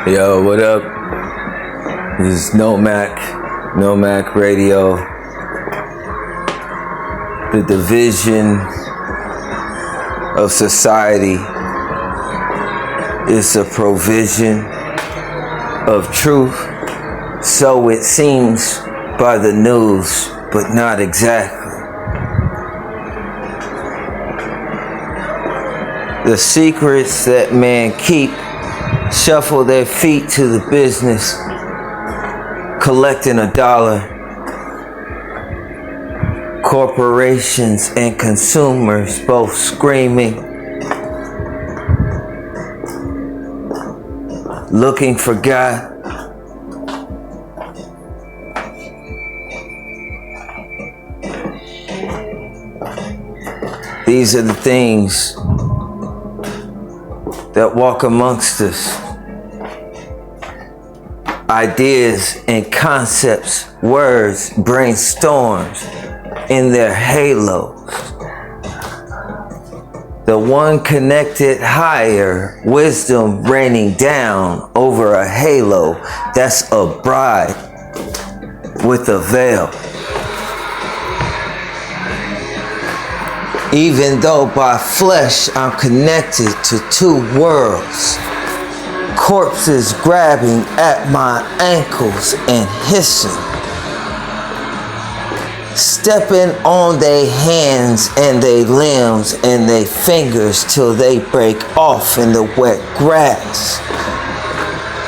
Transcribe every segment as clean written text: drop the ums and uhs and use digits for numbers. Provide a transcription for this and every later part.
Yo, what up? This is NOMAK Radio. The division of society is a provision of truth, so it seems by the news, but not exactly. The secrets that man keep shuffle their feet to the business, collecting a dollar. Corporations and consumers both screaming, looking for God. These are the things that walk amongst us. Ideas and concepts, words, brainstorms in their halos. The one connected higher, wisdom raining down over a halo. That's a bride with a veil. Even though by flesh I'm connected to two worlds. Corpses grabbing at my ankles and hissing. Stepping on their hands and their limbs and their fingers till they break off in the wet grass.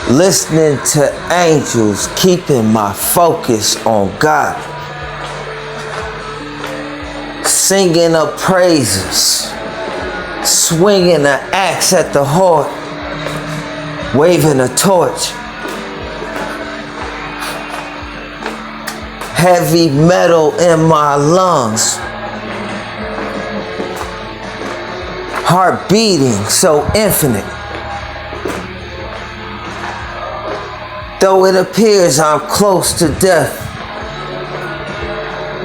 Listening to angels, keeping my focus on God. Singing of praises, swinging an axe at the heart, waving a torch. Heavy metal in my lungs, heart beating so infinite. Though it appears I'm close to death,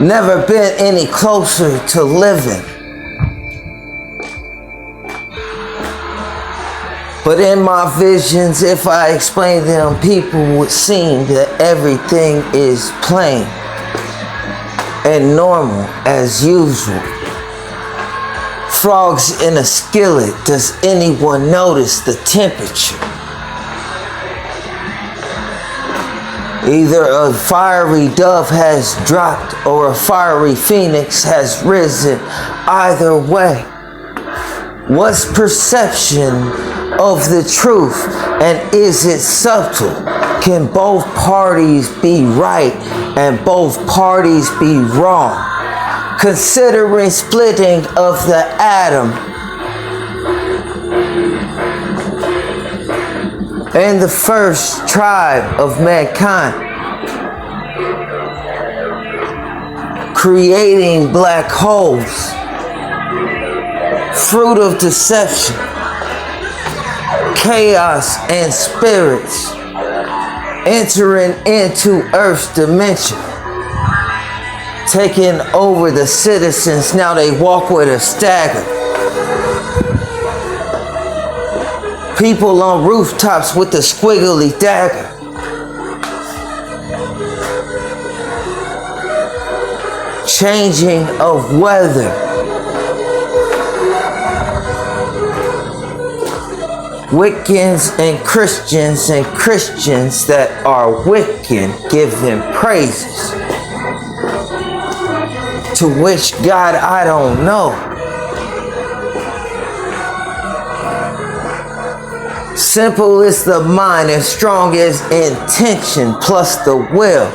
never been any closer to living. But in my visions, if I explain them, people would seem that everything is plain and normal as usual. Frogs in a skillet, does anyone notice the temperature? Either a fiery dove has dropped or a fiery phoenix has risen. Either way, what's perception of the truth, and is it subtle? Can both parties be right and both parties be wrong? Considering splitting of the atom and the first tribe of mankind, creating black holes, fruit of deception, chaos and spirits entering into Earth's dimension, taking over the citizens. Now they walk with a stagger. People on rooftops with the squiggly dagger. Changing of weather. Wiccans and Christians that are Wiccan give him praises. To which God I don't know. Simple is the mind and strong is intention plus the will.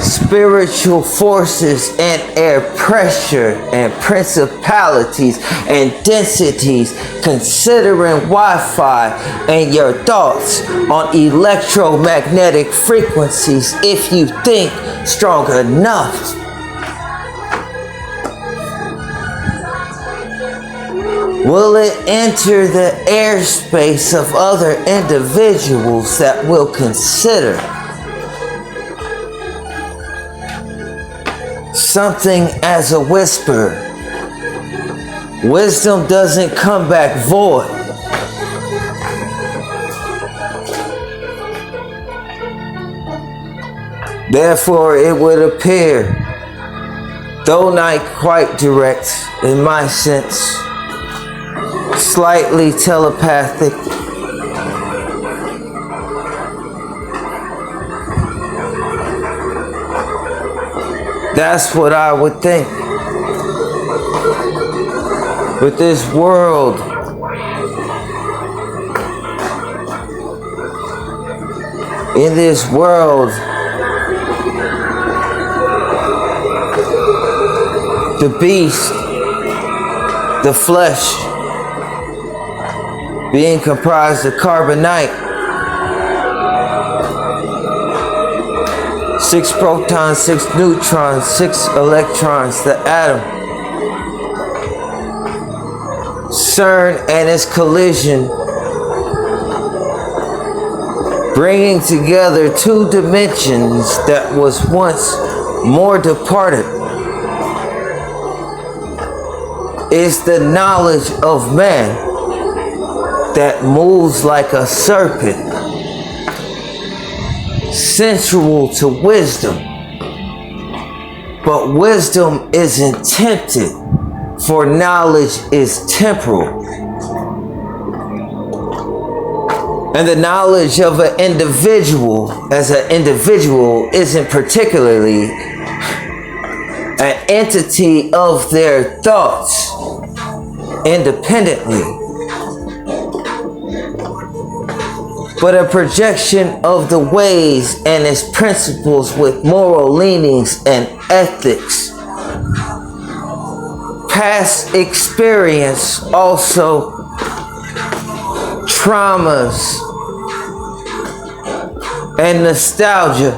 Spiritual forces and air pressure and principalities and densities, considering Wi-Fi and your thoughts on electromagnetic frequencies if you think strong enough. Will it enter the airspace of other individuals that will consider something as a whisper? Wisdom doesn't come back void. Therefore, it would appear, though not quite direct in my sense, slightly telepathic, that's what I would think. With this world, in this world, the beast, the flesh, being comprised of carbonite, 6 protons, 6 neutrons, 6 electrons, the atom. CERN and its collision, bringing together 2 dimensions that was once more departed, is the knowledge of man that moves like a serpent, sensual to wisdom, but wisdom isn't tempted, for knowledge is temporal. And the knowledge of an individual as an individual isn't particularly an entity of their thoughts independently, but a projection of the ways and its principles with moral leanings and ethics. Past experience, also traumas and nostalgia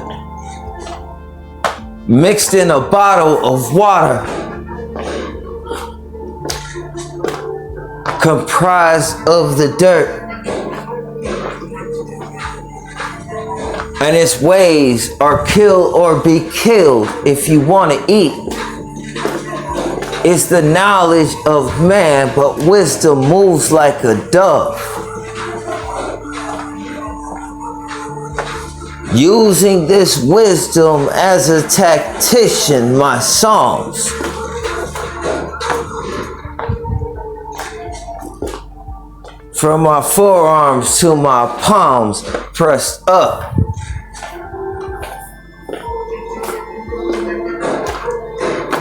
mixed in a bottle of water, comprised of the dirt, and its ways are kill or be killed if you want to eat. It's the knowledge of man, but wisdom moves like a dove, using this wisdom as a tactician. My songs, from my forearms to my palms pressed up,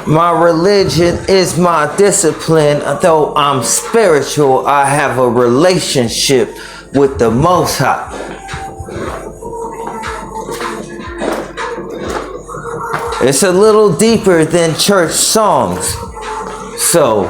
my religion is my discipline. Though I'm spiritual, I have a relationship with the Most High. It's a little deeper than church songs. So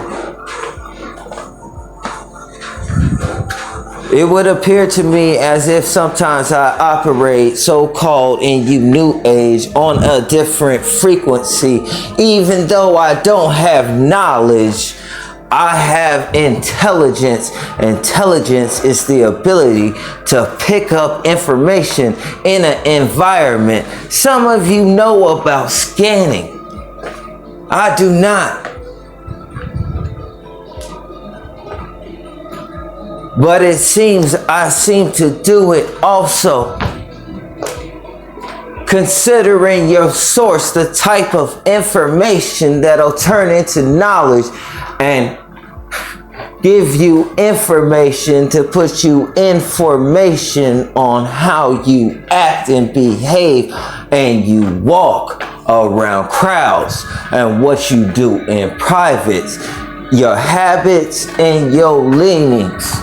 it would appear to me as if sometimes I operate so-called in you new age on a different frequency. Even though I don't have knowledge, I have intelligence. Intelligence is the ability to pick up information in an environment. Some of you know about scanning. I do not. But it seems I seem to do it also. Considering your source, the type of information that'll turn into knowledge and give you information to put you information on how you act and behave and you walk around crowds and what you do in private, your habits and your leanings,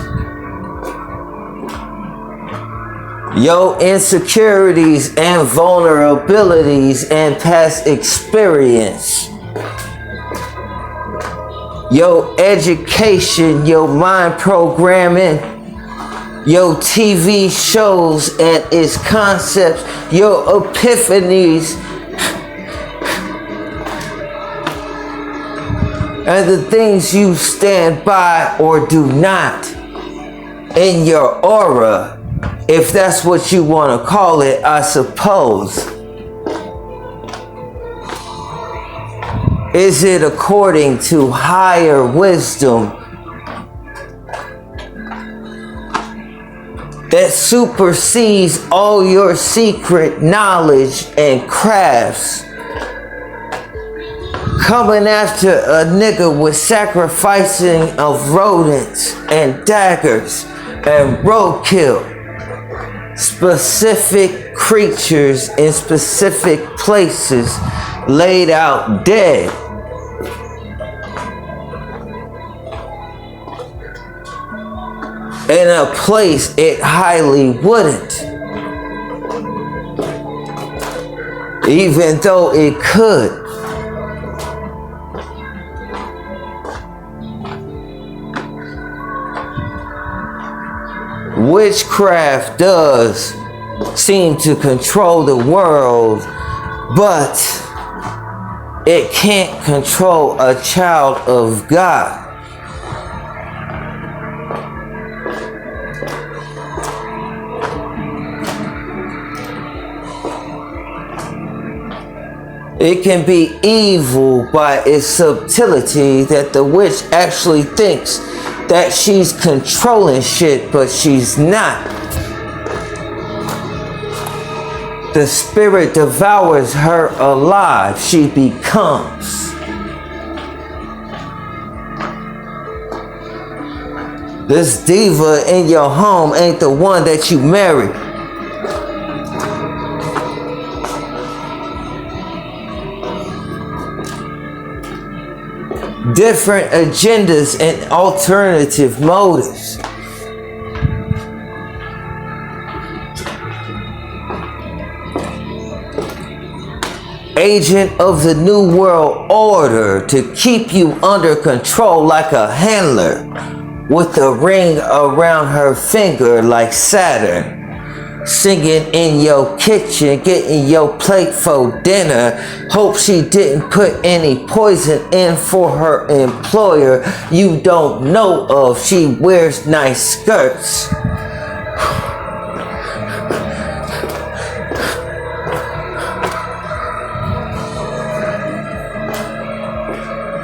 your insecurities and vulnerabilities and past experience, your education, your mind programming, your TV shows and its concepts, your epiphanies, and the things you stand by or do not in your aura, if that's what you want to call it, I suppose. Is it according to higher wisdom that supersedes all your secret knowledge and crafts? Coming after a nigga with sacrificing of rodents and daggers and roadkill. Specific creatures in specific places laid out dead. In a place it highly wouldn't. Even though it could. Witchcraft does seem to control the world, but it can't control a child of God. It can be evil by its subtlety that the witch actually thinks that she's controlling shit, but she's not. The spirit devours her alive. She becomes. This diva in your home ain't the one that you married. Different agendas and alternative motives. Agent of the New World Order to keep you under control like a handler with a ring around her finger like Saturn. Singing in your kitchen, getting your plate for dinner. Hope she didn't put any poison in for her employer you don't know of. She wears nice skirts.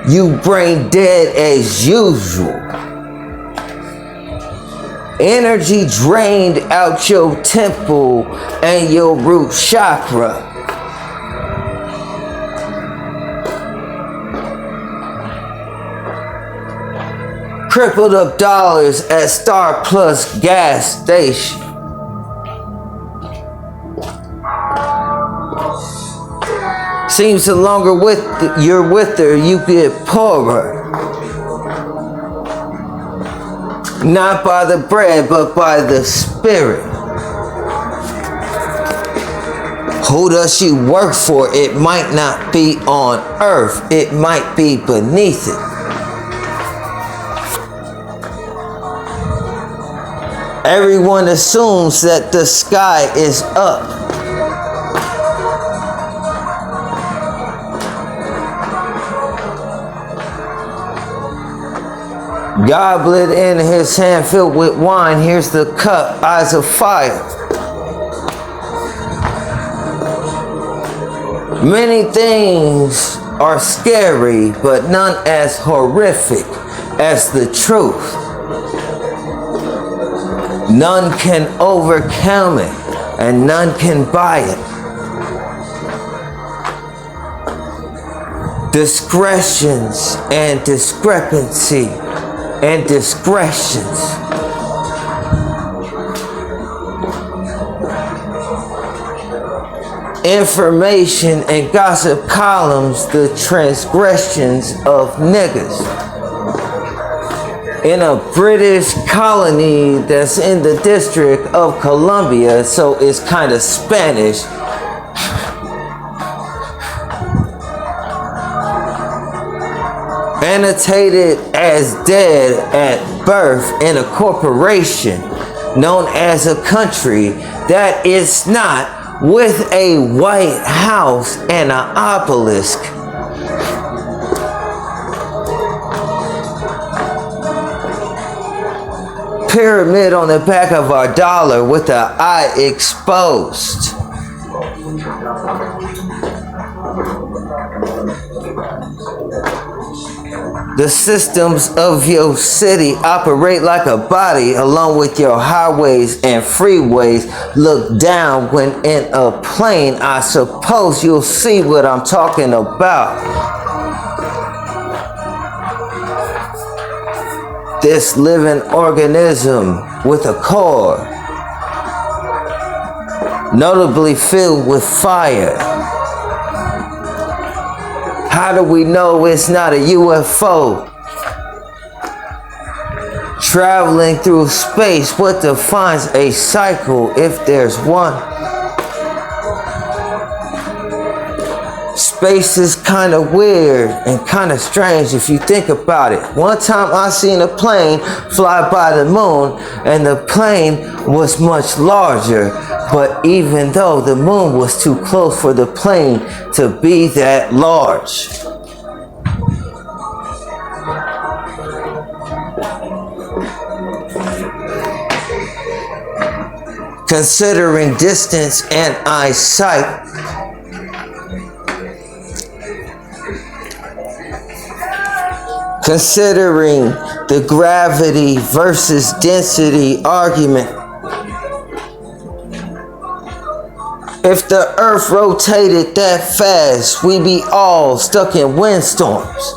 You brain dead as usual. Energy drained out your temple and your root chakra. Crippled up dollars at Star Plus gas station. Seems the longer you're with her, you get poorer. Not by the bread, but by the spirit. Who does she work for? It might not be on earth. It might be beneath it. Everyone assumes that the sky is up. Goblet in his hand filled with wine. Here's the cup, eyes of fire. Many things are scary, but none as horrific as the truth. None can overcome it, and none can buy it. Discretions and discrepancy and discretions. Information and gossip columns, the transgressions of niggas. In a British colony that's in the District of Columbia, so it's kind of Spanish. Annotated as dead at birth in a corporation known as a country that is not, with a White House and an obelisk. Pyramid on the back of our dollar with the eye exposed. The systems of your city operate like a body, along with your highways and freeways. Look down when in a plane. I suppose you'll see what I'm talking about. This living organism with a core, notably filled with fire. How do we know it's not a UFO? Traveling through space, what defines a cycle if there's one? Space is kind of weird and kind of strange if you think about it. One time I seen a plane fly by the moon, and the plane was much larger, but even though the moon was too close for the plane to be that large. Considering distance and eyesight, considering the gravity versus density argument, if the earth rotated that fast, we'd be all stuck in windstorms.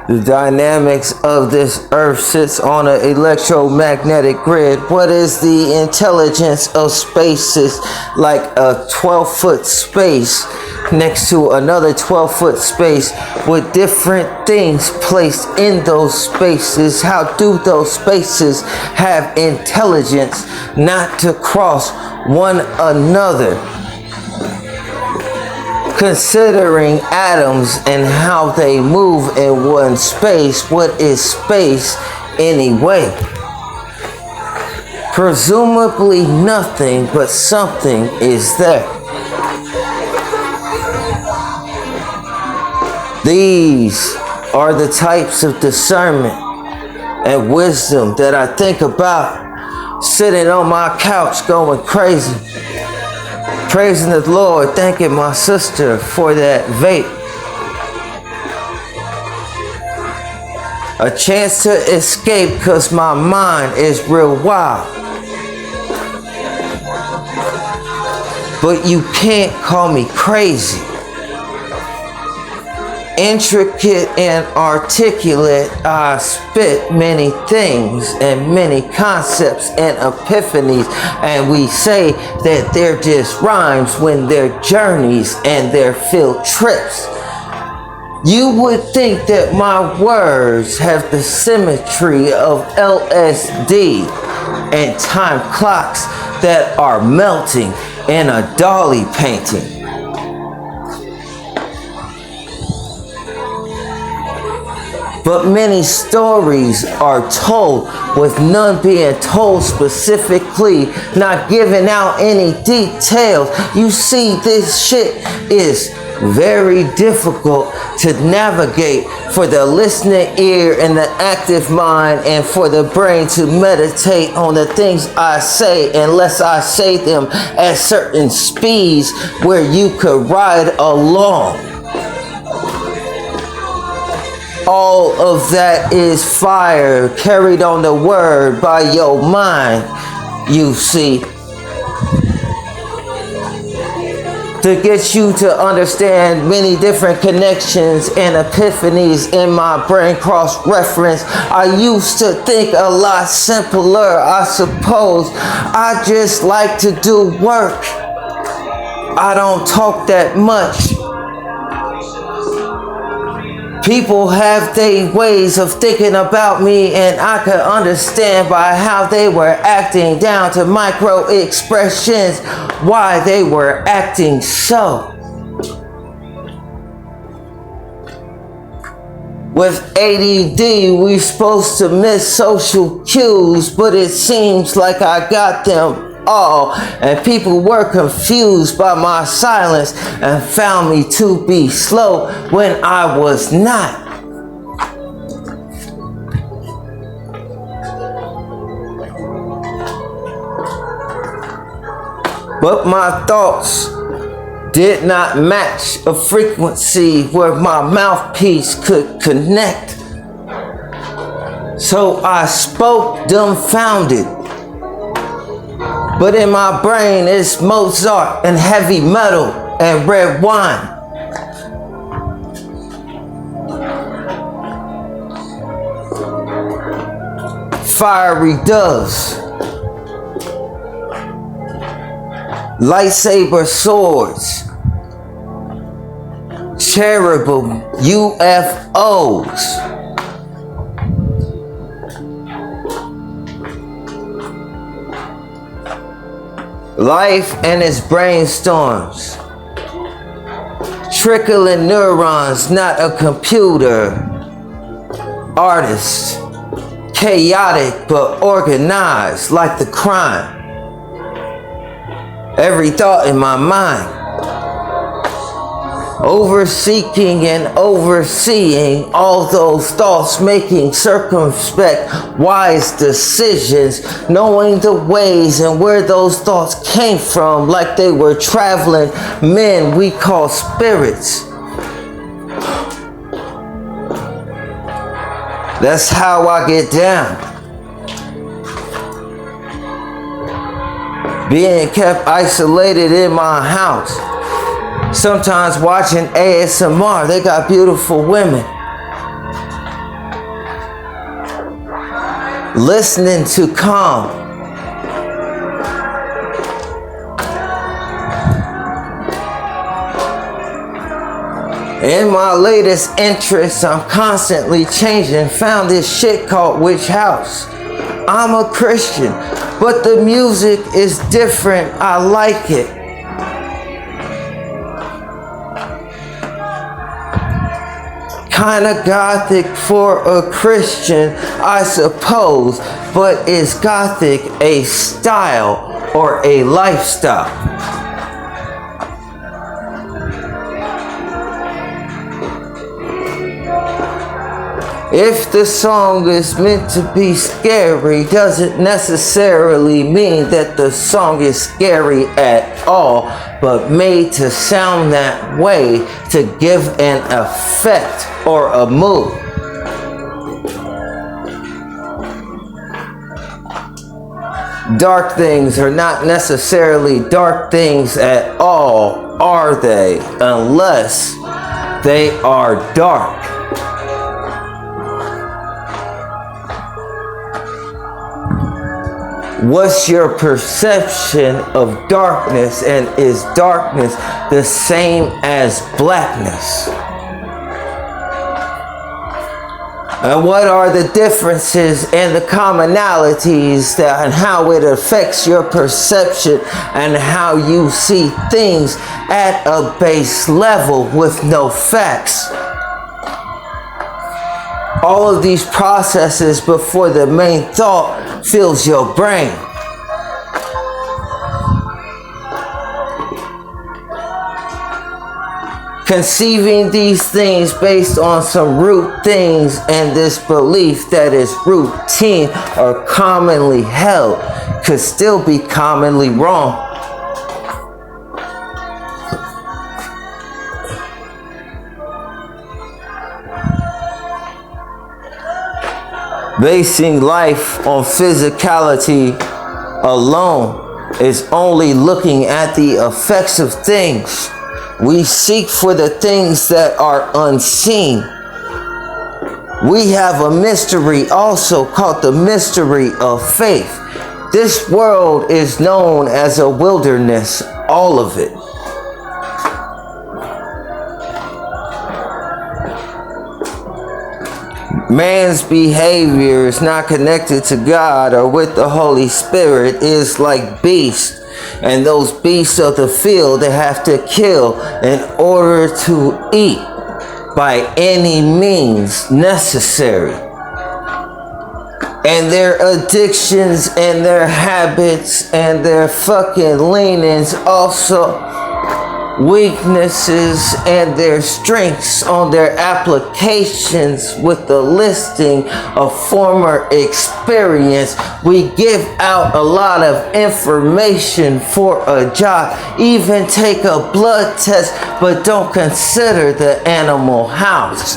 The dynamics of this earth sits on an electromagnetic grid. What is the intelligence of spaces? Like a 12-foot space next to another 12-foot space with different things placed in those spaces. How do those spaces have intelligence not to cross one another? Considering atoms and how they move in one space, what is space anyway? Presumably nothing, but something is there. These are the types of discernment and wisdom that I think about sitting on my couch going crazy, praising the Lord, thanking my sister for that vape. A chance to escape because my mind is real wild. But you can't call me crazy. Intricate and articulate, I spit many things and many concepts and epiphanies, and we say that they're just rhymes when they're journeys and they're field trips. You would think that my words have the symmetry of LSD and time clocks that are melting in a Dali painting. But many stories are told with none being told specifically, not giving out any details. You see, this shit is very difficult to navigate for the listening ear and the active mind, and for the brain to meditate on the things I say, unless I say them at certain speeds where you could ride along. All of that is fire carried on the word by your mind, you see. To get you to understand many different connections and epiphanies in my brain cross-reference. I used to think a lot simpler, I suppose. I just like to do work. I don't talk that much. People have their ways of thinking about me, and I could understand by how they were acting down to micro expressions why they were acting so. With ADD, we supposed to miss social cues, but it seems like I got them all, and people were confused by my silence and found me to be slow when I was not. But my thoughts did not match a frequency where my mouthpiece could connect. So I spoke dumbfounded. But in my brain it's Mozart and heavy metal and red wine. Fiery doves, lightsaber swords, cherubim UFOs. Life and its brainstorms, trickling neurons, not a computer. Artist, chaotic but organized like the crime. Every thought in my mind, overseeking and overseeing all those thoughts, making circumspect, wise decisions, knowing the ways and where those thoughts came from, like they were traveling men we call spirits. That's how I get down. Being kept isolated in my house. Sometimes watching ASMR, they got beautiful women. Listening to calm. In my latest interests, I'm constantly changing. Found this shit called Witch House. I'm a Christian, but the music is different. I like it. Kinda gothic for a Christian, I suppose, but is gothic a style or a lifestyle? If the song is meant to be scary, doesn't necessarily mean that the song is scary at all, but made to sound that way to give an effect or a mood. Dark things are not necessarily dark things at all, are they? Unless they are dark. What's your perception of darkness, and is darkness the same as blackness? And what are the differences and the commonalities and how it affects your perception and how you see things at a base level with no facts? All of these processes before the main thought fills your brain. Conceiving these things based on some root things, and this belief that is routine or commonly held could still be commonly wrong. Basing life on physicality alone is only looking at the effects of things. We seek for the things that are unseen. We have a mystery also called the mystery of faith. This world is known as a wilderness, all of it. Man's behavior is not connected to God or with the Holy Spirit is like beasts. And those beasts of the field they have to kill in order to eat by any means necessary. And their addictions and their habits and their fucking leanings also weaknesses and their strengths on their applications with the listing of former experience. We give out a lot of information for a job, even take a blood test, but don't consider the animal house.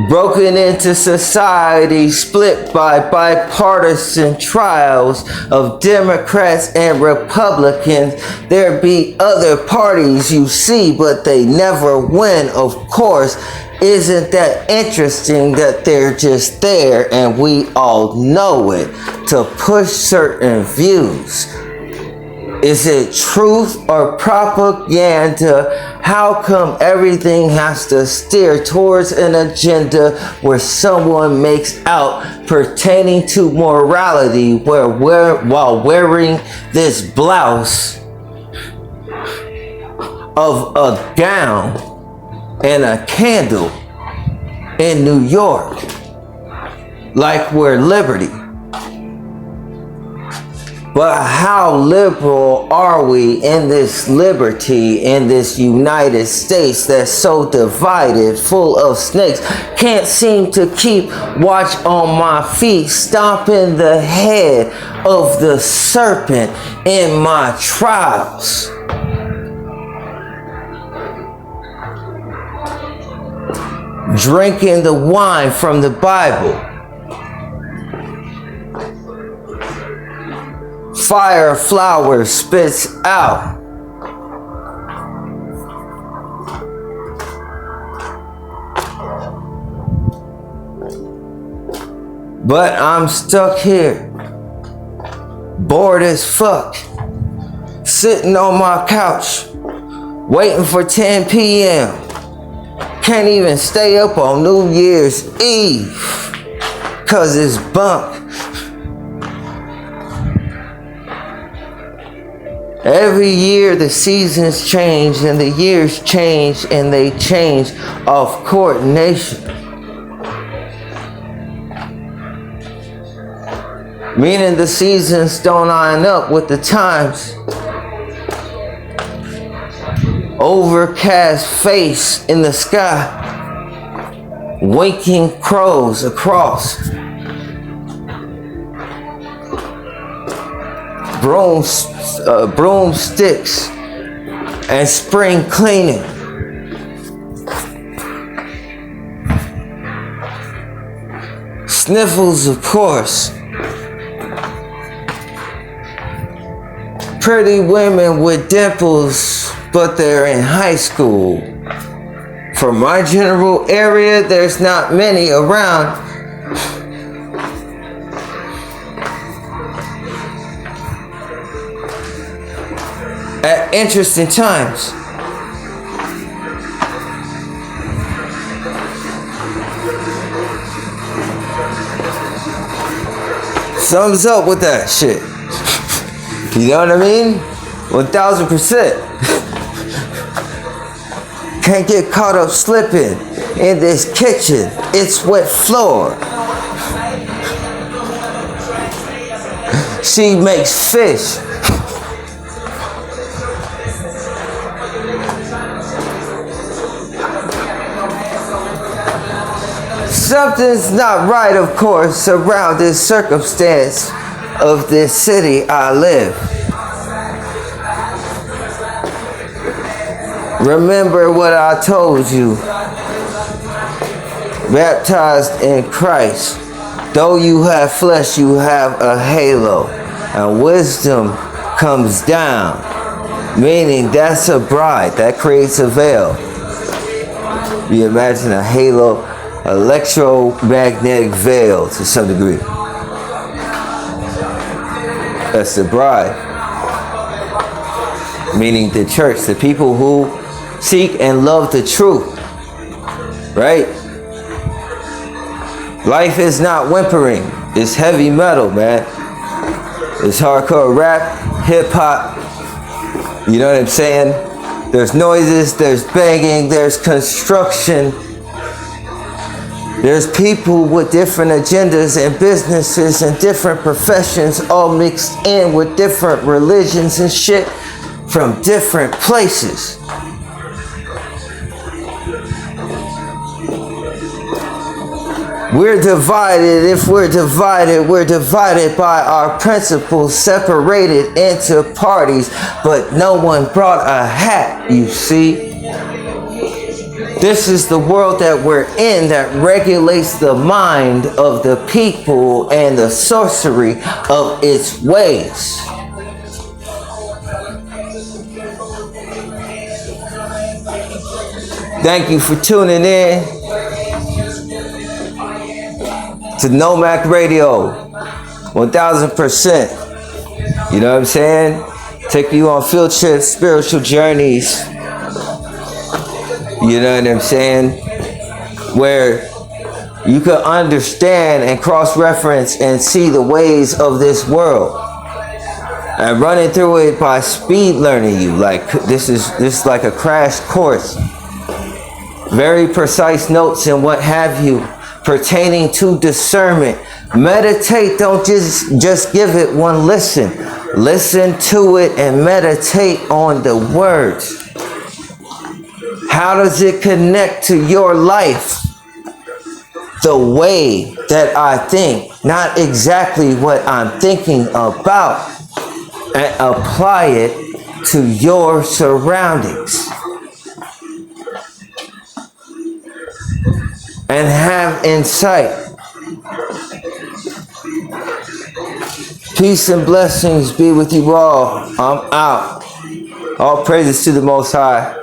Broken into society, split by bipartisan trials of Democrats and Republicans. There be other parties you see, but they never win, of course. Isn't that interesting that they're just there and we all know it to push certain views? Is it truth or propaganda? How come everything has to steer towards an agenda where someone makes out pertaining to morality while wearing this blouse of a gown and a candle in New York like we're liberty? But how liberal are we in this liberty in this United States that's so divided, full of snakes? Can't seem to keep watch on my feet, stomping the head of the serpent in my trials. Drinking the wine from the Bible. Fire flower spits out. But I'm stuck here, bored as fuck, sitting on my couch, waiting for 10 p.m. Can't even stay up on New Year's Eve, 'cause it's bunk. Every year the seasons change and the years change and they change off coordination. Meaning the seasons don't line up with the times. Overcast face in the sky. Winking crows across. Broomsticks and spring cleaning. Sniffles, of course. Pretty women with dimples, but they're in high school. For my general area, there's not many around. At interesting times. Thumbs up with that shit. You know what I mean? 1000%. Can't get caught up slipping in this kitchen. It's wet floor. She makes fish Something's not right, of course, around this circumstance of this city I live. Remember what I told you. Baptized in Christ. Though you have flesh, you have a halo. And wisdom comes down. Meaning that's a bride. That creates a veil. You imagine a halo, electromagnetic veil to some degree. That's the bride. Meaning the church. The people who seek and love the truth. Right? Life is not whimpering. It's heavy metal, man. It's hardcore rap, hip hop. You know what I'm saying? There's noises, there's banging, there's construction. There's people with different agendas and businesses and different professions all mixed in with different religions and shit from different places. We're divided. If we're divided by our principles, separated into parties, but no one brought a hat, you see. This is the world that we're in that regulates the mind of the people and the sorcery of its ways. Thank you for tuning in to NOMAK Radio, 1000%. You know what I'm saying? Take you on field trips, spiritual journeys. You know what I'm saying? Where you can understand and cross-reference and see the ways of this world. And running through it by speed learning you. Like this is like a crash course. Very precise notes and what have you. Pertaining to discernment. Meditate, don't just give it one listen. Listen to it and meditate on the words. How does it connect to your life? The way that I think, not exactly what I'm thinking about, and apply it to your surroundings. And have insight. Peace and blessings be with you all. I'm out. All praises to the Most High.